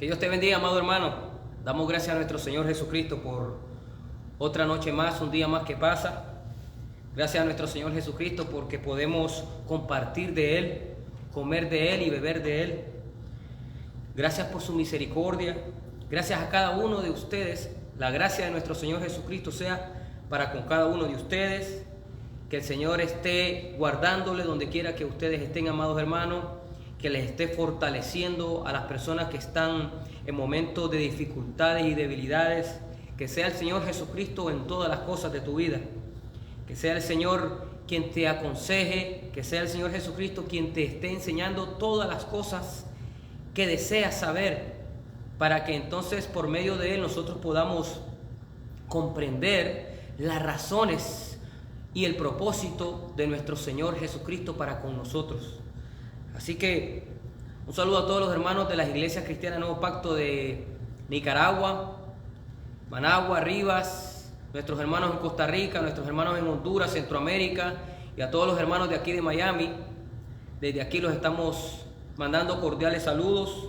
Que Dios te bendiga, amado hermano. Damos gracias a nuestro Señor Jesucristo por otra noche más, un día más que pasa. Gracias a nuestro Señor Jesucristo porque podemos compartir de Él, comer de Él y beber de Él. Gracias por su misericordia. Gracias a cada uno de ustedes. La gracia de nuestro Señor Jesucristo sea para con cada uno de ustedes. Que el Señor esté guardándole donde quiera que ustedes estén, amados hermanos. Que les esté fortaleciendo a las personas que están en momentos de dificultades y debilidades. Que sea el Señor Jesucristo en todas las cosas de tu vida. Que sea el Señor quien te aconseje. Que sea el Señor Jesucristo quien te esté enseñando todas las cosas que deseas saber, para que entonces por medio de Él nosotros podamos comprender las razones y el propósito de nuestro Señor Jesucristo para con nosotros. Así que un saludo a todos los hermanos de las iglesias cristianas Nuevo Pacto de Nicaragua, Managua, Rivas, nuestros hermanos en Costa Rica, nuestros hermanos en Honduras, Centroamérica, y a todos los hermanos de aquí de Miami. Desde aquí los estamos mandando cordiales saludos.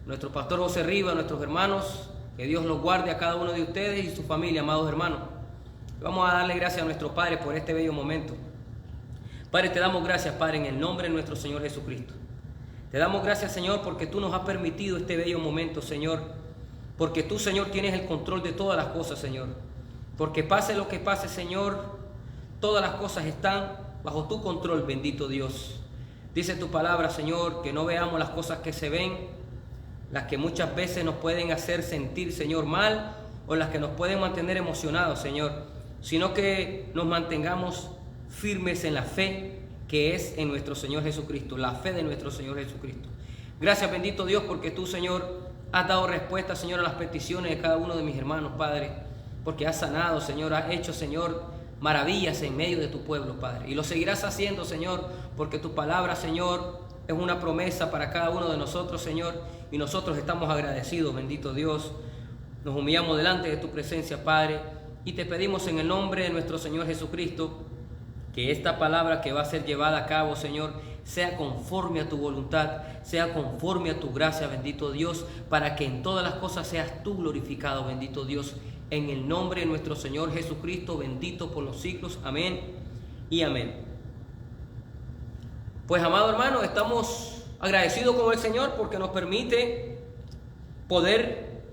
Nuestro pastor José Rivas, nuestros hermanos, que Dios los guarde a cada uno de ustedes y su familia, amados hermanos. Vamos a darle gracias a nuestro Padre por este bello momento. Padre, te damos gracias, Padre, en el nombre de nuestro Señor Jesucristo. Te damos gracias, Señor, porque tú nos has permitido este bello momento, Señor. Porque tú, Señor, tienes el control de todas las cosas, Señor. Porque pase lo que pase, Señor, todas las cosas están bajo tu control, bendito Dios. Dice tu palabra, Señor, que no veamos las cosas que se ven, las que muchas veces nos pueden hacer sentir, Señor, mal, o las que nos pueden mantener emocionados, Señor, sino que nos mantengamos firmes en la fe que es en nuestro Señor Jesucristo, la fe de nuestro Señor Jesucristo. Gracias, bendito Dios, porque tú, Señor, has dado respuesta, Señor, a las peticiones de cada uno de mis hermanos, Padre, porque has sanado, Señor, has hecho, Señor, maravillas en medio de tu pueblo, Padre, y lo seguirás haciendo, Señor, porque tu palabra, Señor, es una promesa para cada uno de nosotros, Señor, y nosotros estamos agradecidos, bendito Dios. Nos humillamos delante de tu presencia, Padre, y te pedimos en el nombre de nuestro Señor Jesucristo que esta palabra que va a ser llevada a cabo, Señor, sea conforme a tu voluntad, sea conforme a tu gracia, bendito Dios, para que en todas las cosas seas tú glorificado, bendito Dios, en el nombre de nuestro Señor Jesucristo, bendito por los siglos, amén y amén. Pues, amado hermano, estamos agradecidos con el Señor porque nos permite poder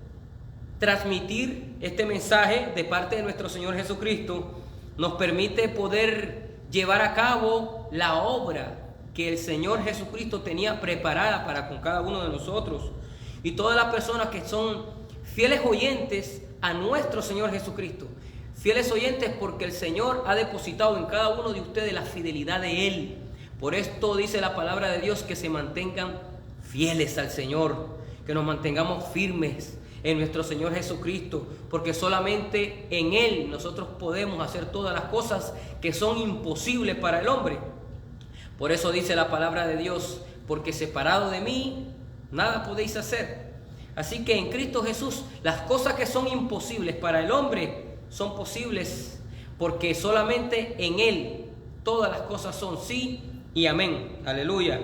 transmitir este mensaje de parte de nuestro Señor Jesucristo. Nos permite poder llevar a cabo la obra que el Señor Jesucristo tenía preparada para con cada uno de nosotros. Y todas las personas que son fieles oyentes a nuestro Señor Jesucristo. Fieles oyentes porque el Señor ha depositado en cada uno de ustedes la fidelidad de Él. Por esto dice la palabra de Dios que se mantengan fieles al Señor, que nos mantengamos firmes en nuestro Señor Jesucristo, porque solamente en Él nosotros podemos hacer todas las cosas que son imposibles para el hombre. Por eso dice la palabra de Dios, porque separado de mí nada podéis hacer. Así que en Cristo Jesús las cosas que son imposibles para el hombre son posibles, porque solamente en Él todas las cosas son sí y amén. Aleluya.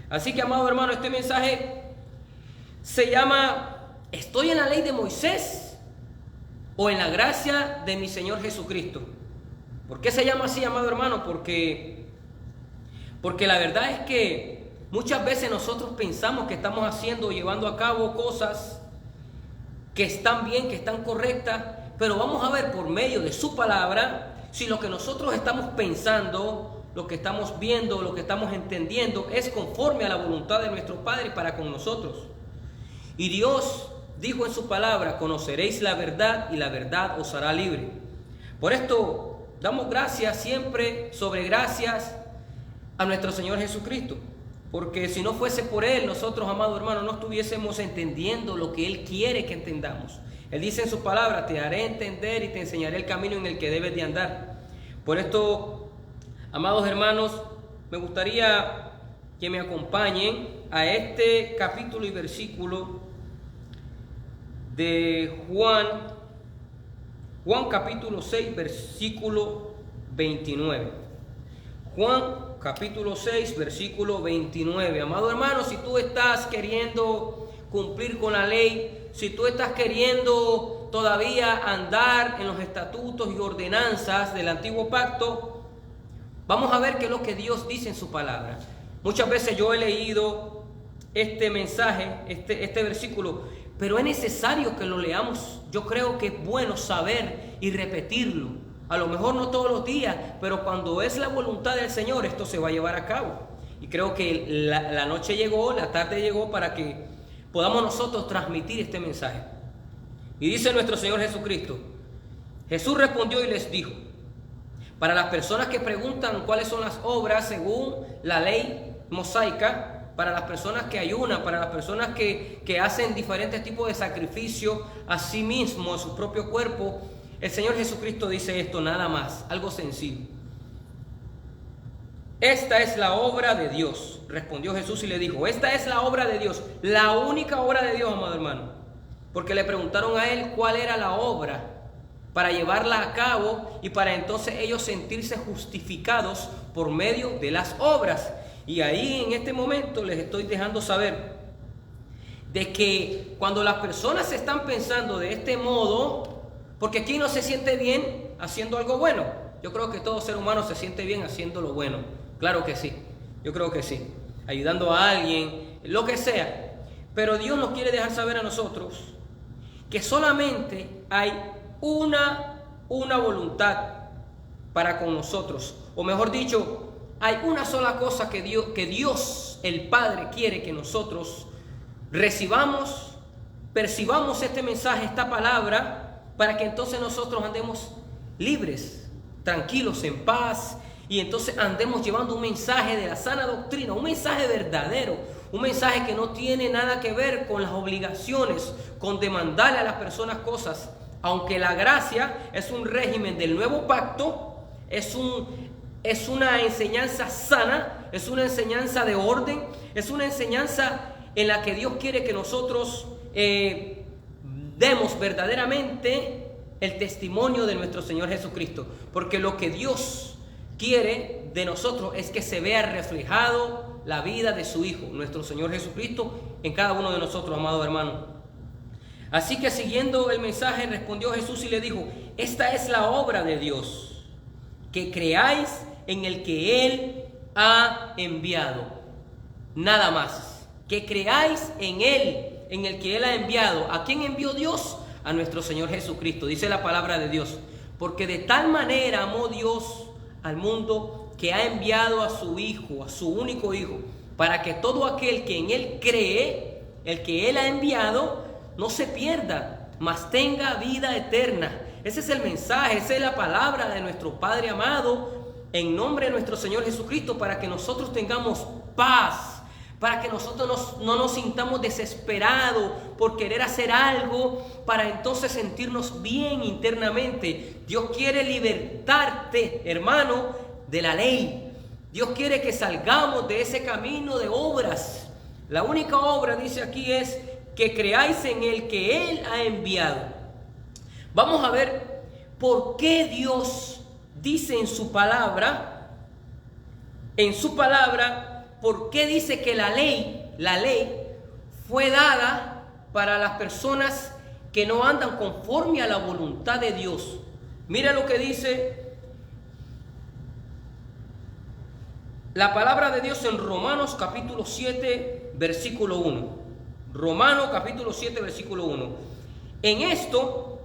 Así que, amado hermano, este mensaje se llama ¿estoy en la ley de Moisés o en la gracia de mi Señor Jesucristo? ¿Por qué se llama así, amado hermano? Porque la verdad es que muchas veces nosotros pensamos que estamos haciendo o llevando a cabo cosas que están bien, que están correctas, pero vamos a ver por medio de su palabra si lo que nosotros estamos pensando, lo que estamos viendo, lo que estamos entendiendo es conforme a la voluntad de nuestro Padre para con nosotros. Y Dios dijo en su palabra, conoceréis la verdad y la verdad os hará libre. Por esto damos gracias siempre sobre gracias a nuestro Señor Jesucristo, porque si no fuese por Él, nosotros, amados hermanos, no estuviésemos entendiendo lo que Él quiere que entendamos. Él dice en su palabra, te haré entender y te enseñaré el camino en el que debes de andar. Por esto, amados hermanos, me gustaría que me acompañen a este capítulo y versículo de Juan capítulo 6, versículo 29. Juan capítulo 6, versículo 29. Amado hermano, si tú estás queriendo cumplir con la ley, si tú estás queriendo todavía andar en los estatutos y ordenanzas del antiguo pacto, vamos a ver qué es lo que Dios dice en su palabra. Muchas veces yo he leído este mensaje, este versículo, pero es necesario que lo leamos. Yo creo que es bueno saber y repetirlo. A lo mejor no todos los días, pero cuando es la voluntad del Señor, esto se va a llevar a cabo. Y creo que la noche llegó, la tarde llegó para que podamos nosotros transmitir este mensaje. Y dice nuestro Señor Jesucristo: Jesús respondió y les dijo, para las personas que preguntan cuáles son las obras según la ley mosaica, para las personas que ayunan, para las personas que hacen diferentes tipos de sacrificio a sí mismo, a su propio cuerpo, el Señor Jesucristo dice esto nada más, algo sencillo. Esta es la obra de Dios. Respondió Jesús y le dijo, esta es la obra de Dios, la única obra de Dios, amado hermano. Porque le preguntaron a él cuál era la obra para llevarla a cabo y para entonces ellos sentirse justificados por medio de las obras. Y ahí en este momento les estoy dejando saber de que cuando las personas están pensando de este modo, porque aquí no se siente bien haciendo algo bueno. Yo creo que todo ser humano se siente bien haciendo lo bueno. Claro que sí, yo creo que sí. Ayudando a alguien, lo que sea. Pero Dios nos quiere dejar saber a nosotros que solamente hay una voluntad para con nosotros. O mejor dicho, hay una sola cosa que Dios, el Padre, quiere que nosotros recibamos, percibamos este mensaje, esta palabra, para que entonces nosotros andemos libres, tranquilos, en paz, y entonces andemos llevando un mensaje de la sana doctrina, un mensaje verdadero, un mensaje que no tiene nada que ver con las obligaciones, con demandarle a las personas cosas. Aunque la gracia es un régimen del nuevo pacto, es una enseñanza sana, es una enseñanza de orden, es una enseñanza en la que Dios quiere que nosotros demos verdaderamente el testimonio de nuestro Señor Jesucristo, porque lo que Dios quiere de nosotros es que se vea reflejado la vida de su Hijo, nuestro Señor Jesucristo, en cada uno de nosotros, amado hermano. Así que siguiendo el mensaje, respondió Jesús y le dijo, esta es la obra de Dios, que creáis en el que Él ha enviado. Nada más, que creáis en Él, en el que Él ha enviado. ¿A quién envió Dios? A nuestro Señor Jesucristo, dice la palabra de Dios. Porque de tal manera amó Dios al mundo que ha enviado a su Hijo, a su único Hijo, para que todo aquel que en Él cree, el que Él ha enviado, no se pierda, mas tenga vida eterna. Ese es el mensaje, esa es la palabra de nuestro Padre amado, en nombre de nuestro Señor Jesucristo, para que nosotros tengamos paz, para que nosotros no nos sintamos desesperados por querer hacer algo, para entonces sentirnos bien internamente. Dios quiere libertarte, hermano, de la ley. Dios quiere que salgamos de ese camino de obras. La única obra, dice aquí, es que creáis en el que Él ha enviado. Vamos a ver por qué Dios dice en su palabra, por qué dice que la ley fue dada para las personas que no andan conforme a la voluntad de Dios. Mira lo que dice la palabra de Dios en Romanos capítulo 7, versículo 1. Romanos capítulo 7, versículo 1. En esto,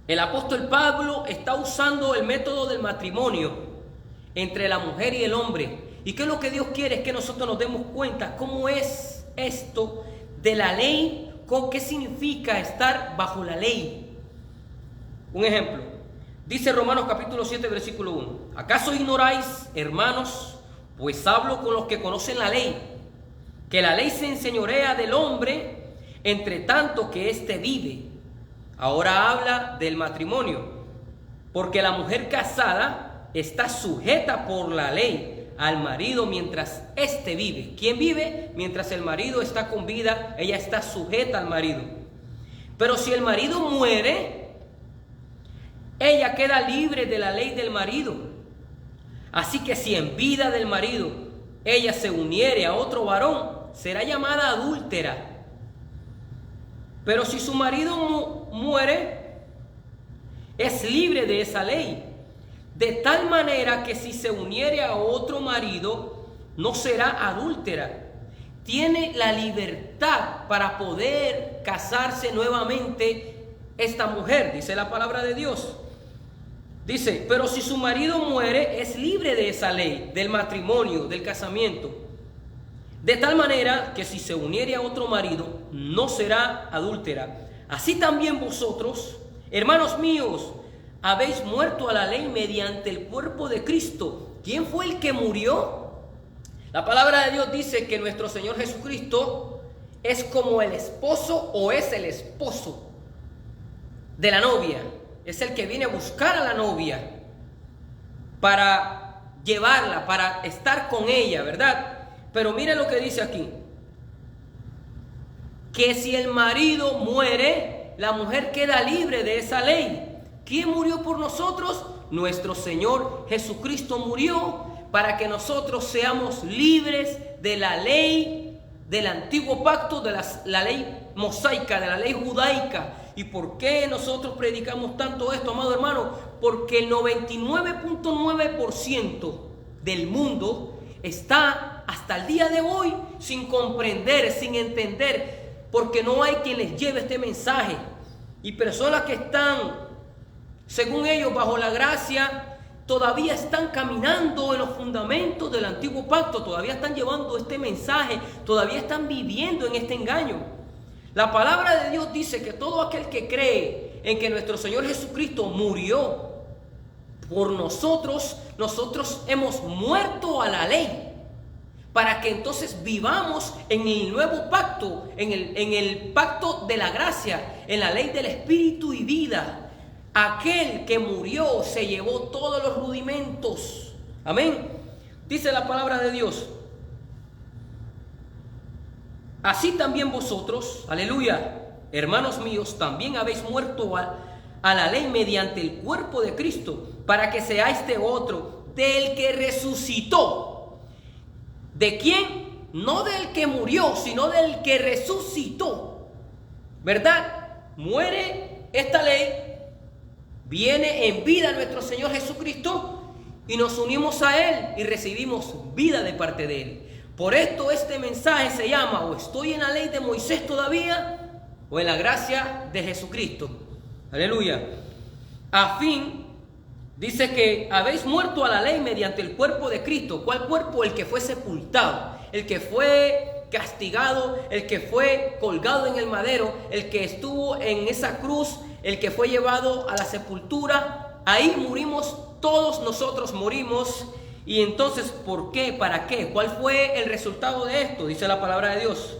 el apóstol Pablo está usando el método del matrimonio entre la mujer y el hombre. ¿Y qué es lo que Dios quiere? Es que nosotros nos demos cuenta cómo es esto de la ley, con qué significa estar bajo la ley. Un ejemplo, dice Romanos capítulo 7, versículo 1. ¿Acaso ignoráis, hermanos, pues hablo con los que conocen la ley, que la ley se enseñorea del hombre, entre tanto que éste vive? Ahora habla del matrimonio, porque la mujer casada está sujeta por la ley al marido mientras éste vive. ¿Quién vive? Mientras el marido está con vida, ella está sujeta al marido. Pero si el marido muere, ella queda libre de la ley del marido. Así que si en vida del marido ella se uniere a otro varón, será llamada adúltera. Pero si su marido muere, es libre de esa ley. De tal manera que si se uniere a otro marido, no será adúltera. Tiene la libertad para poder casarse nuevamente esta mujer, dice la palabra de Dios. Dice, pero si su marido muere, es libre de esa ley, del matrimonio, del casamiento. De tal manera que si se uniere a otro marido, no será adúltera. Así también vosotros, hermanos míos, habéis muerto a la ley mediante el cuerpo de Cristo. ¿Quién fue el que murió? La palabra de Dios dice que nuestro Señor Jesucristo es como el esposo, o es el esposo de la novia. Es el que viene a buscar a la novia para llevarla, para estar con ella, ¿verdad? Pero mire lo que dice aquí. Que si el marido muere, la mujer queda libre de esa ley. ¿Quién murió por nosotros? Nuestro Señor Jesucristo murió para que nosotros seamos libres de la ley del antiguo pacto, de la ley mosaica, de la ley judaica. ¿Y por qué nosotros predicamos tanto esto, amado hermano? Porque el 99.9% del mundo está hasta el día de hoy sin comprender, sin entender, porque no hay quien les lleve este mensaje. Y personas que están, según ellos, bajo la gracia, todavía están caminando en los fundamentos del antiguo pacto, todavía están llevando este mensaje, todavía están viviendo en este engaño. La palabra de Dios dice que todo aquel que cree en que nuestro Señor Jesucristo murió por nosotros, nosotros hemos muerto a la ley, para que entonces vivamos en el nuevo pacto, en el pacto de la gracia, en la ley del espíritu y vida. Aquel que murió se llevó todos los rudimentos. Amén. Dice la palabra de Dios. Así también vosotros, aleluya, hermanos míos, también habéis muerto a la ley mediante el cuerpo de Cristo, para que seáis de otro, del que resucitó. ¿De quién? No del que murió, sino del que resucitó. ¿Verdad? Muere esta ley, viene en vida nuestro Señor Jesucristo y nos unimos a Él y recibimos vida de parte de Él. Por esto este mensaje se llama: o estoy en la ley de Moisés todavía, o en la gracia de Jesucristo. Aleluya. A fin, dice que habéis muerto a la ley mediante el cuerpo de Cristo. ¿Cuál cuerpo? El que fue sepultado, el que fue castigado, el que fue colgado en el madero, el que estuvo en esa cruz, el que fue llevado a la sepultura. Ahí murimos, todos nosotros morimos. Y entonces, ¿por qué? ¿Para qué? ¿Cuál fue el resultado de esto? Dice la palabra de Dios.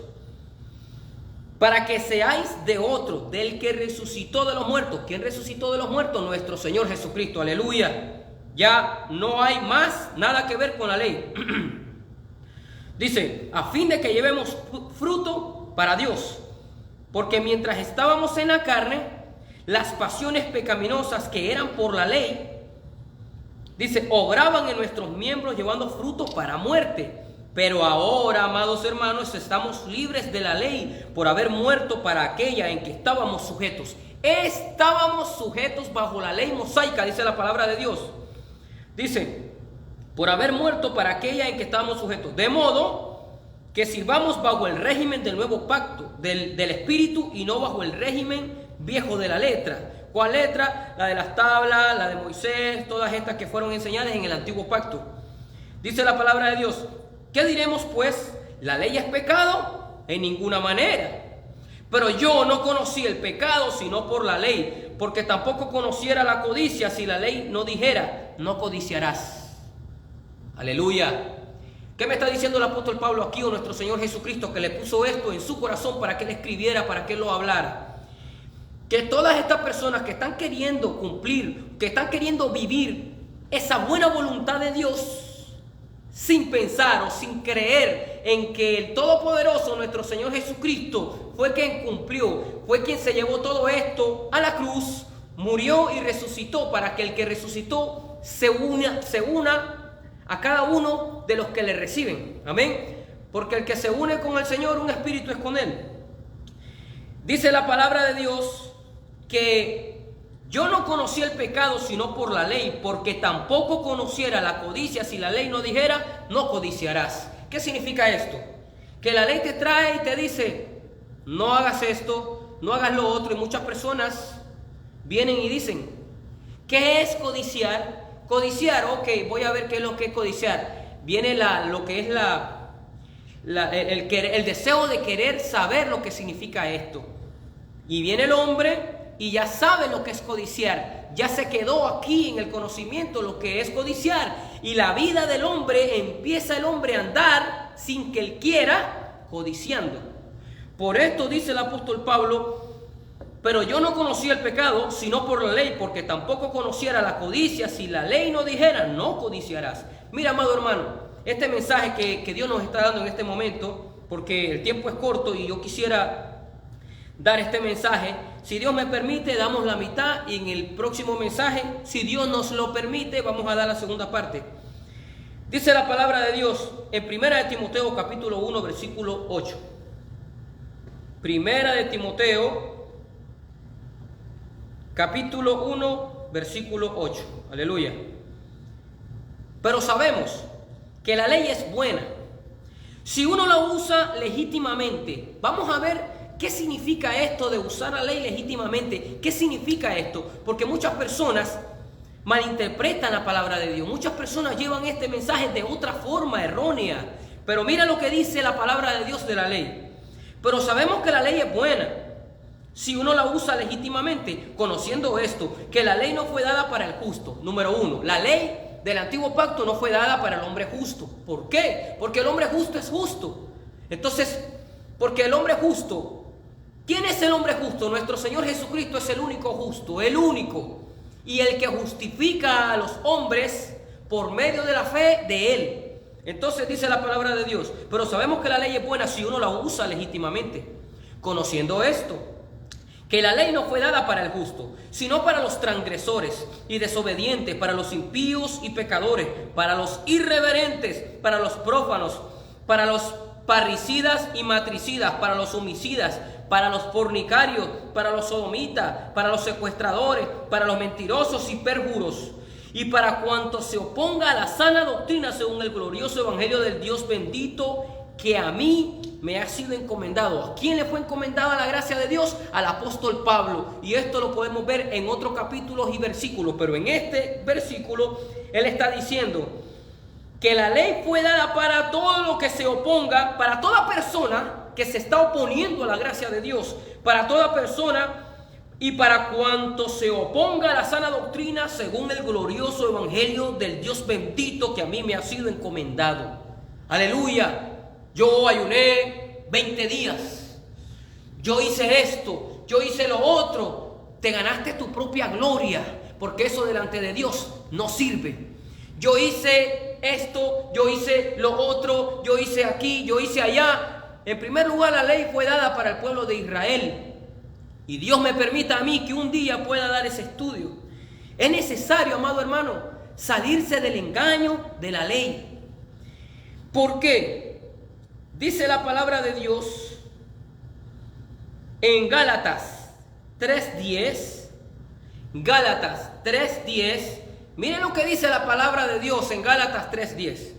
Para que seáis de otro, del que resucitó de los muertos. ¿Quién resucitó de los muertos? Nuestro Señor Jesucristo. Aleluya. Ya no hay más nada que ver con la ley. Dice, a fin de que llevemos fruto para Dios. Porque mientras estábamos en la carne, las pasiones pecaminosas que eran por la ley, dice, obraban en nuestros miembros llevando fruto para muerte. Pero ahora, amados hermanos, estamos libres de la ley por haber muerto para aquella en que estábamos sujetos. Estábamos sujetos bajo la ley mosaica, dice la palabra de Dios. Dice, por haber muerto para aquella en que estábamos sujetos. De modo que sirvamos bajo el régimen del nuevo pacto, del espíritu, y no bajo el régimen viejo de la letra. ¿Cuál letra? La de las tablas, la de Moisés, todas estas que fueron enseñadas en el antiguo pacto. Dice la palabra de Dios, ¿qué diremos pues? ¿La ley es pecado? En ninguna manera. Pero yo no conocí el pecado sino por la ley, porque tampoco conociera la codicia si la ley no dijera, no codiciarás. Aleluya. ¿Qué me está diciendo el apóstol Pablo aquí, o nuestro Señor Jesucristo, que le puso esto en su corazón para que él escribiera, para que él lo hablara? Que todas estas personas que están queriendo cumplir, que están queriendo vivir esa buena voluntad de Dios, sin pensar o sin creer en que el Todopoderoso, nuestro Señor Jesucristo, fue quien cumplió, fue quien se llevó todo esto a la cruz, murió y resucitó, para que el que resucitó se una a cada uno de los que le reciben. Amén. Porque el que se une con el Señor, un espíritu es con Él. Dice la palabra de Dios que yo no conocí el pecado sino por la ley, porque tampoco conociera la codicia si la ley no dijera, no codiciarás. ¿Qué significa esto? Que la ley te trae y te dice, no hagas esto, no hagas lo otro, y muchas personas vienen y dicen, ¿qué es codiciar? Codiciar, ok, voy a ver qué es lo que es codiciar. Viene lo que es el deseo de querer saber lo que significa esto. Y viene el hombre y ya sabe lo que es codiciar. Ya se quedó aquí en el conocimiento lo que es codiciar. Y la vida del hombre, empieza el hombre a andar sin que él quiera, codiciando. Por esto dice el apóstol Pablo, pero yo no conocía el pecado sino por la ley, porque tampoco conociera la codicia si la ley no dijera, no codiciarás. Mira, amado hermano, este mensaje que Dios nos está dando en este momento, porque el tiempo es corto y yo quisiera dar este mensaje. Si Dios me permite, damos la mitad, y en el próximo mensaje, si Dios nos lo permite, vamos a dar la segunda parte. Dice la palabra de Dios en Primera de Timoteo capítulo 1 versículo 8. Primera de Timoteo capítulo 1 versículo 8. Aleluya. Pero sabemos que la ley es buena si uno la usa legítimamente. Vamos a ver qué significa esto de usar la ley legítimamente. ¿Qué significa esto? Porque muchas personas malinterpretan la palabra de Dios. Muchas personas llevan este mensaje de otra forma errónea. Pero mira lo que dice la palabra de Dios de la ley. Pero sabemos que la ley es buena si uno la usa legítimamente, conociendo esto, que la ley no fue dada para el justo. Número uno, la ley del antiguo pacto no fue dada para el hombre justo. ¿Por qué? Porque el hombre justo es justo. Entonces, porque el hombre justo, ¿quién es el hombre justo? Nuestro Señor Jesucristo es el único justo, el único, y el que justifica a los hombres por medio de la fe de Él. Entonces dice la palabra de Dios, pero sabemos que la ley es buena si uno la usa legítimamente, conociendo esto, que la ley no fue dada para el justo, sino para los transgresores y desobedientes, para los impíos y pecadores, para los irreverentes, para los prófanos, para los parricidas y matricidas, para los homicidas, para los fornicarios, para los sodomitas, para los secuestradores, para los mentirosos y perjuros, y para cuanto se oponga a la sana doctrina según el glorioso evangelio del Dios bendito, que a mí me ha sido encomendado. ¿A quién le fue encomendada la gracia de Dios? Al apóstol Pablo. Y esto lo podemos ver en otros capítulos y versículos, pero en este versículo él está diciendo que la ley fue dada para todo lo que se oponga, para toda persona que se está oponiendo a la gracia de Dios, para toda persona y para cuanto se oponga a la sana doctrina según el glorioso evangelio del Dios bendito que a mí me ha sido encomendado. Aleluya. Yo ayuné 20 días. Yo hice esto, yo hice lo otro. Te ganaste tu propia gloria, porque eso delante de Dios no sirve. Yo hice esto, yo hice lo otro, yo hice aquí, yo hice allá. En primer lugar, la ley fue dada para el pueblo de Israel. Y Dios me permita a mí que un día pueda dar ese estudio. Es necesario, amado hermano, salirse del engaño de la ley. ¿Por qué? Dice la palabra de Dios en Gálatas 3:10. Gálatas 3:10. Miren lo que dice la palabra de Dios en Gálatas 3:10.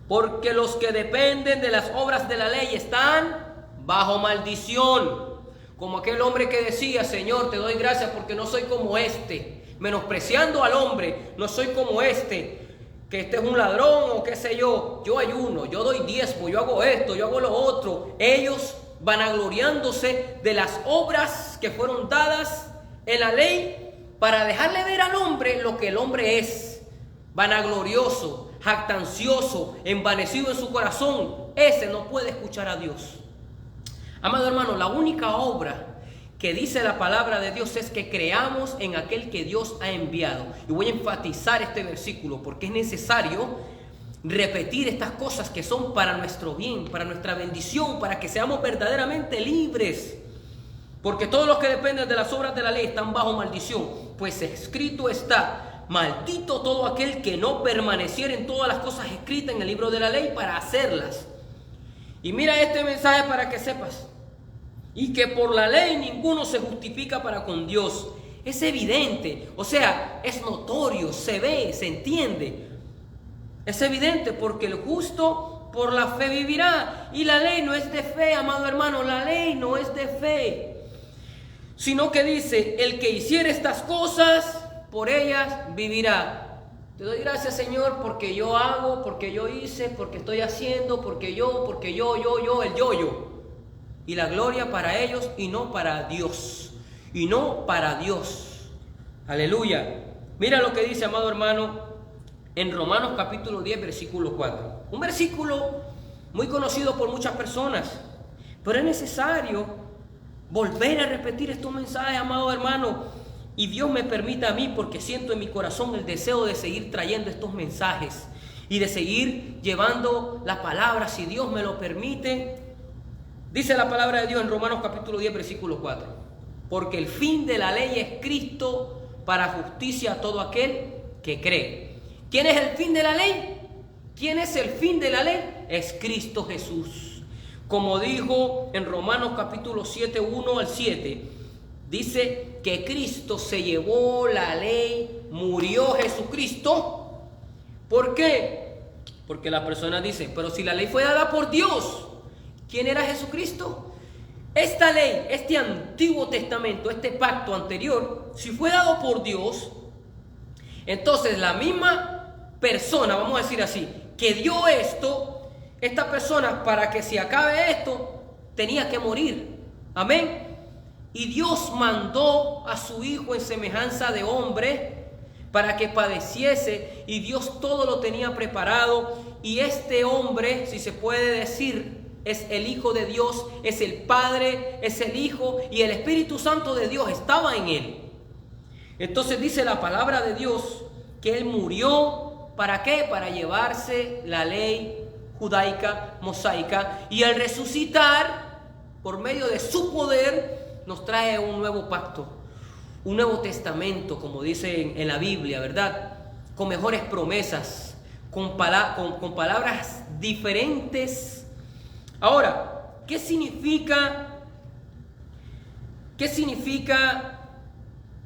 Porque los que dependen de las obras de la ley están bajo maldición. Como aquel hombre que decía, Señor, te doy gracias porque no soy como este. Menospreciando al hombre, no soy como este, que este es un ladrón o qué sé yo. Yo ayuno, yo doy diezmo, yo hago esto, yo hago lo otro. Ellos vanagloriándose de las obras que fueron dadas en la ley para dejarle ver al hombre lo que el hombre es. Vanaglorioso, jactancioso, envanecido en su corazón. Ese no puede escuchar a Dios. Amado hermano, la única obra que dice la palabra de Dios es que creamos en aquel que Dios ha enviado. Y voy a enfatizar este versículo porque es necesario repetir estas cosas que son para nuestro bien, para nuestra bendición, para que seamos verdaderamente libres. Porque todos los que dependen de las obras de la ley están bajo maldición. Pues escrito está, maldito todo aquel que no permaneciera en todas las cosas escritas en el libro de la ley para hacerlas. Y mira este mensaje para que sepas. y que por la ley ninguno se justifica para con Dios. Es evidente, o sea, es notorio, se ve, se entiende. Es evidente porque el justo por la fe vivirá. Y la ley no es de fe, amado hermano, la ley no es de fe. Sino que dice, el que hiciere estas cosas, por ellas vivirá. Te doy gracias, Señor, porque yo hago, porque yo hice, porque estoy haciendo, porque yo, el yo. Y la gloria para ellos y no para Dios. Y no para Dios. Aleluya. Mira lo que dice, amado hermano, en Romanos capítulo 10, versículo 4. Un versículo muy conocido por muchas personas. Pero es necesario volver a repetir estos mensajes, amado hermano. Y Dios me permita a mí, porque siento en mi corazón el deseo de seguir trayendo estos mensajes. Y de seguir llevando la palabra, si Dios me lo permite. Dice la palabra de Dios en Romanos capítulo 10, versículo 4. Porque el fin de la ley es Cristo para justicia a todo aquel que cree. ¿Quién es el fin de la ley? ¿Quién es el fin de la ley? Es Cristo Jesús. Como dijo en Romanos capítulo 7, 1 al 7, dice que Cristo se llevó la ley, murió Jesucristo. ¿Por qué? Porque la persona dice, pero si la ley fue dada por Dios, ¿quién era Jesucristo? Esta ley, este Antiguo Testamento, este pacto anterior, si fue dado por Dios, entonces la misma persona, vamos a decir así, que dio esto, esta persona, para que se acabe esto, tenía que morir. Amén. Y Dios mandó a su Hijo en semejanza de hombre para que padeciese, y Dios todo lo tenía preparado. Y este hombre, si se puede decir, es el Hijo de Dios, es el Padre, es el Hijo, y el Espíritu Santo de Dios estaba en él. Entonces dice la palabra de Dios que él murió, ¿para qué? Para llevarse la ley judaica, mosaica, y al resucitar, por medio de su poder, nos trae un nuevo pacto, un nuevo testamento, como dice en la Biblia, ¿verdad? Con mejores promesas, con palabras diferentes. Ahora, ¿qué significa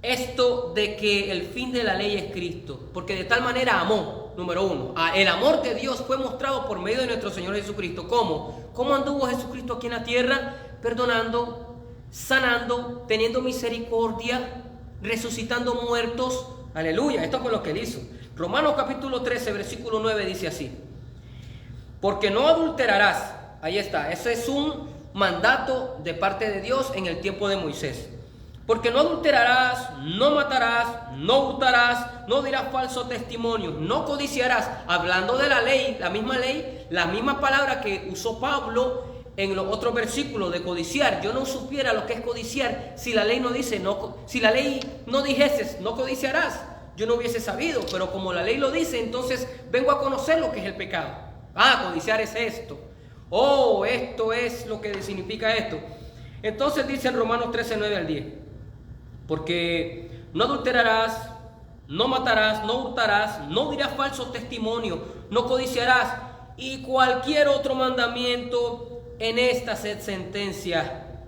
esto de que el fin de la ley es Cristo? Porque de tal manera amó, número uno. El amor de Dios fue mostrado por medio de nuestro Señor Jesucristo. ¿Cómo? ¿Cómo anduvo Jesucristo aquí en la tierra? Perdonando, sanando, teniendo misericordia, resucitando muertos. Aleluya, esto fue lo que él hizo. Romanos capítulo 13, versículo 9 dice así: porque no adulterarás. Ahí está, ese es un mandato de parte de Dios en el tiempo de Moisés. Porque no adulterarás, no matarás, no hurtarás, no dirás falso testimonio, no codiciarás. Hablando de la ley, la misma palabra que usó Pablo en los otros versículos de codiciar. Yo no supiera lo que es codiciar si la ley no dice, si la ley no dijese, no codiciarás, yo no hubiese sabido. Pero como la ley lo dice, entonces vengo a conocer lo que es el pecado. Codiciar es esto. Esto es lo que significa esto. Entonces dice en Romanos 13, 9 al 10. Porque no adulterarás, no matarás, no hurtarás, no dirás falso testimonio, no codiciarás, y cualquier otro mandamiento en esta sentencia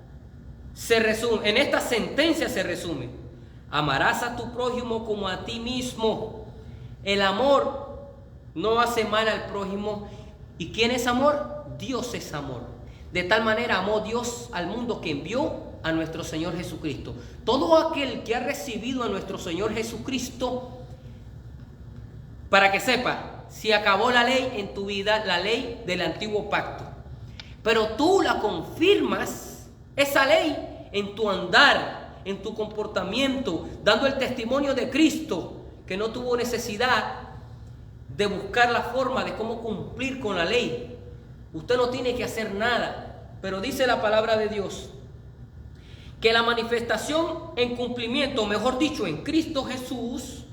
se resume. Amarás a tu prójimo como a ti mismo. El amor no hace mal al prójimo. ¿Y quién es amor? Dios es amor. De tal manera amó Dios al mundo que envió a nuestro Señor Jesucristo. Todo aquel que ha recibido a nuestro Señor Jesucristo, para que sepa, si acabó la ley en tu vida, la ley del antiguo pacto, pero tú la confirmas, esa ley, en tu andar, en tu comportamiento, dando el testimonio de Cristo, que no tuvo necesidad de buscar la forma de cómo cumplir con la ley. Usted no tiene que hacer nada, pero dice la palabra de Dios que la manifestación en cumplimiento, mejor dicho, en Cristo Jesús,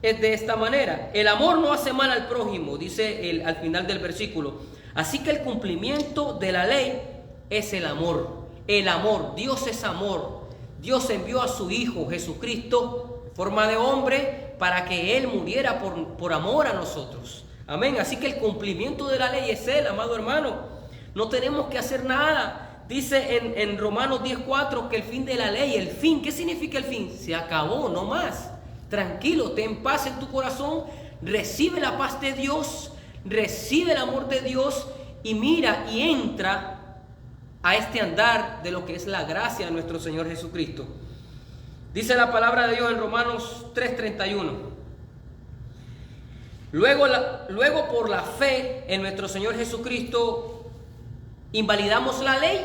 es de esta manera. El amor no hace mal al prójimo, dice al final del versículo. Así que el cumplimiento de la ley es el amor. El amor, Dios es amor. Dios envió a su Hijo Jesucristo en forma de hombre para que Él muriera por amor a nosotros. Amén. Así que el cumplimiento de la ley es Él, amado hermano. No tenemos que hacer nada. dice en Romanos 10:4 que el fin de la ley, el fin, ¿qué significa el fin? Se acabó, no más. Tranquilo, ten paz en tu corazón, recibe la paz de Dios, recibe el amor de Dios y mira y entra a este andar de lo que es la gracia de nuestro Señor Jesucristo. Dice la palabra de Dios en Romanos 3:31. Luego por la fe en nuestro Señor Jesucristo, ¿invalidamos la ley?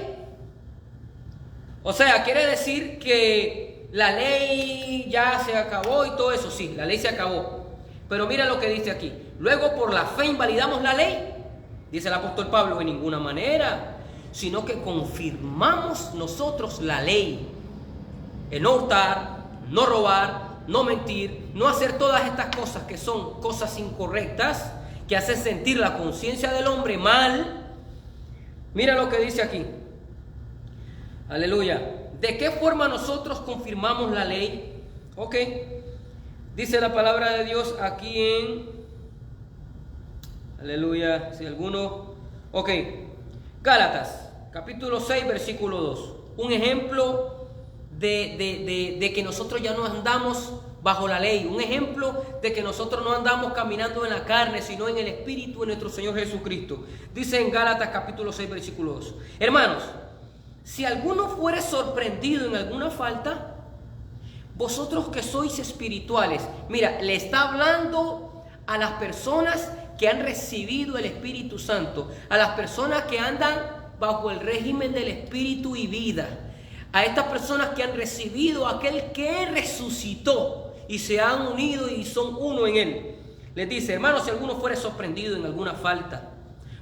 O sea, quiere decir que la ley ya se acabó y todo eso. Sí, la ley se acabó. Pero mira lo que dice aquí. Luego por la fe invalidamos la ley. Dice el apóstol Pablo, en ninguna manera, sino que confirmamos nosotros la ley. En no hurtar, no robar, no mentir, no hacer todas estas cosas que son cosas incorrectas, que hacen sentir la conciencia del hombre mal. Mira lo que dice aquí. Aleluya. ¿De qué forma nosotros confirmamos la ley? Ok. Dice la palabra de Dios aquí en... Aleluya. Si alguno... Ok. Gálatas, capítulo 6, versículo 2. Un ejemplo de que nosotros ya no andamos bajo la ley, un ejemplo de que nosotros no andamos caminando en la carne, sino en el Espíritu de nuestro Señor Jesucristo. Dice en Gálatas capítulo 6, versículo 2. Hermanos, si alguno fuere sorprendido en alguna falta, vosotros que sois espirituales, mira, le está hablando a las personas que han recibido el Espíritu Santo, a las personas que andan bajo el régimen del Espíritu y vida, a estas personas que han recibido a aquel que resucitó y se han unido y son uno en él. Les dice, hermanos, si alguno fuere sorprendido en alguna falta,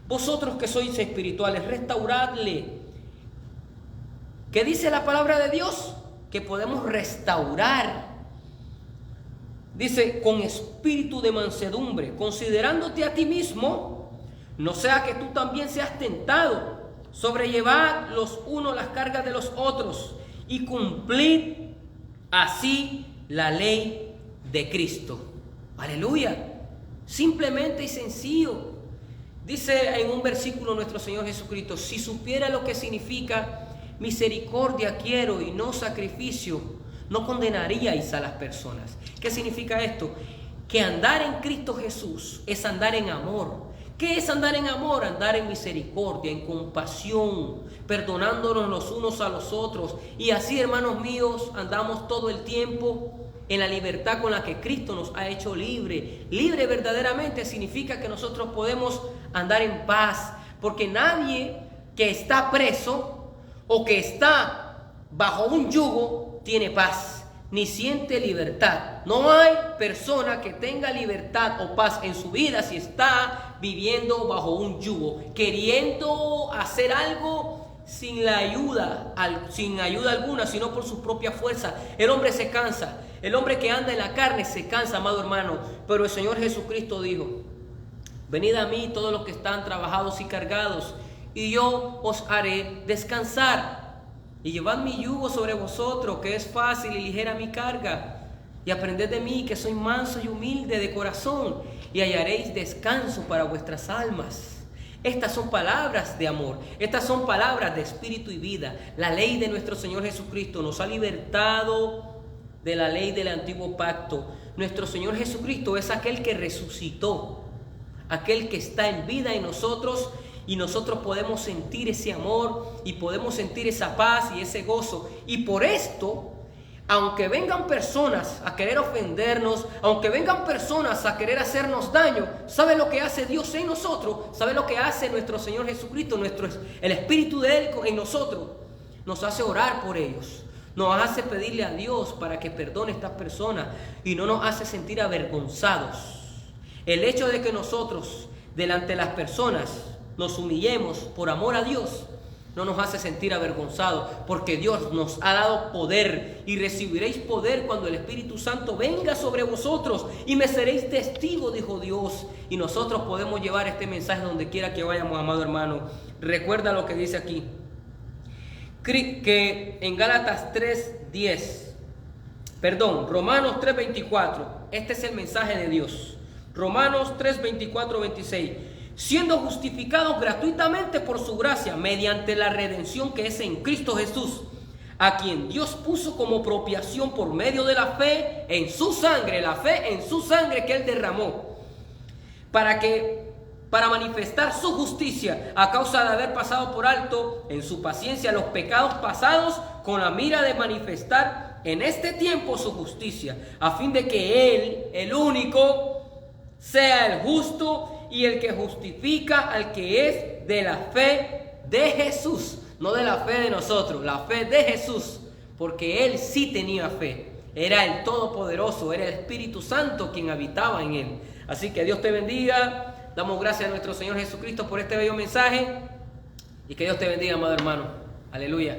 vosotros que sois espirituales, restauradle. ¿Qué dice la palabra de Dios? Que podemos restaurar. Dice, con espíritu de mansedumbre, considerándote a ti mismo, no sea que tú también seas tentado. Sobrellevad los unos las cargas de los otros y cumplid así la ley de Cristo. Aleluya. Simplemente y sencillo. Dice en un versículo nuestro Señor Jesucristo, si supiera lo que significa misericordia quiero y no sacrificio, no condenaríais a las personas. ¿Qué significa esto? Que andar en Cristo Jesús es andar en amor. ¿Qué es andar en amor? Andar en misericordia, en compasión, perdonándonos los unos a los otros. Y así, hermanos míos, andamos todo el tiempo en la libertad con la que Cristo nos ha hecho libre. Libre verdaderamente significa que nosotros podemos andar en paz, porque nadie que está preso o que está bajo un yugo tiene paz, ni siente libertad. No hay persona que tenga libertad o paz en su vida si está viviendo bajo un yugo, queriendo hacer algo sin ayuda alguna, sino por su propia fuerza. El hombre se cansa, el hombre que anda en la carne se cansa, amado hermano. Pero el Señor Jesucristo dijo, venid a mí todos los que están trabajados y cargados, y yo os haré descansar. Y llevad mi yugo sobre vosotros, que es fácil y ligera mi carga. Y aprended de mí, que soy manso y humilde de corazón, y hallaréis descanso para vuestras almas. Estas son palabras de amor, estas son palabras de espíritu y vida. La ley de nuestro Señor Jesucristo nos ha libertado de la ley del antiguo pacto. Nuestro Señor Jesucristo es aquel que resucitó, aquel que está en vida en nosotros. Y nosotros podemos sentir ese amor y podemos sentir esa paz y ese gozo. Y por esto, aunque vengan personas a querer ofendernos, aunque vengan personas a querer hacernos daño, ¿sabe lo que hace Dios en nosotros? ¿Sabe lo que hace nuestro Señor Jesucristo? El Espíritu de Él en nosotros nos hace orar por ellos. Nos hace pedirle a Dios para que perdone a estas personas y no nos hace sentir avergonzados. El hecho de que nosotros, delante de las personas, nos humillemos por amor a Dios, no nos hace sentir avergonzados, porque Dios nos ha dado poder y recibiréis poder cuando el Espíritu Santo venga sobre vosotros y me seréis testigos, dijo Dios. Y nosotros podemos llevar este mensaje donde quiera que vayamos, amado hermano. Recuerda lo que dice aquí, que en Gálatas 3:10, Romanos 3:24, este es el mensaje de Dios. Romanos 3:24-26. siendo justificados gratuitamente por su gracia, mediante la redención que es en Cristo Jesús, a quien Dios puso como propiación por medio de la fe en su sangre, la fe en su sangre que Él derramó, para manifestar su justicia a causa de haber pasado por alto en su paciencia los pecados pasados, con la mira de manifestar en este tiempo su justicia, a fin de que Él, el único, sea el justo y el que justifica al que es de la fe de Jesús. No de la fe de nosotros, la fe de Jesús, porque Él sí tenía fe. Era el Todopoderoso, era el Espíritu Santo quien habitaba en Él. Así que Dios te bendiga. Damos gracias a nuestro Señor Jesucristo por este bello mensaje. Y que Dios te bendiga, amado hermano. Aleluya.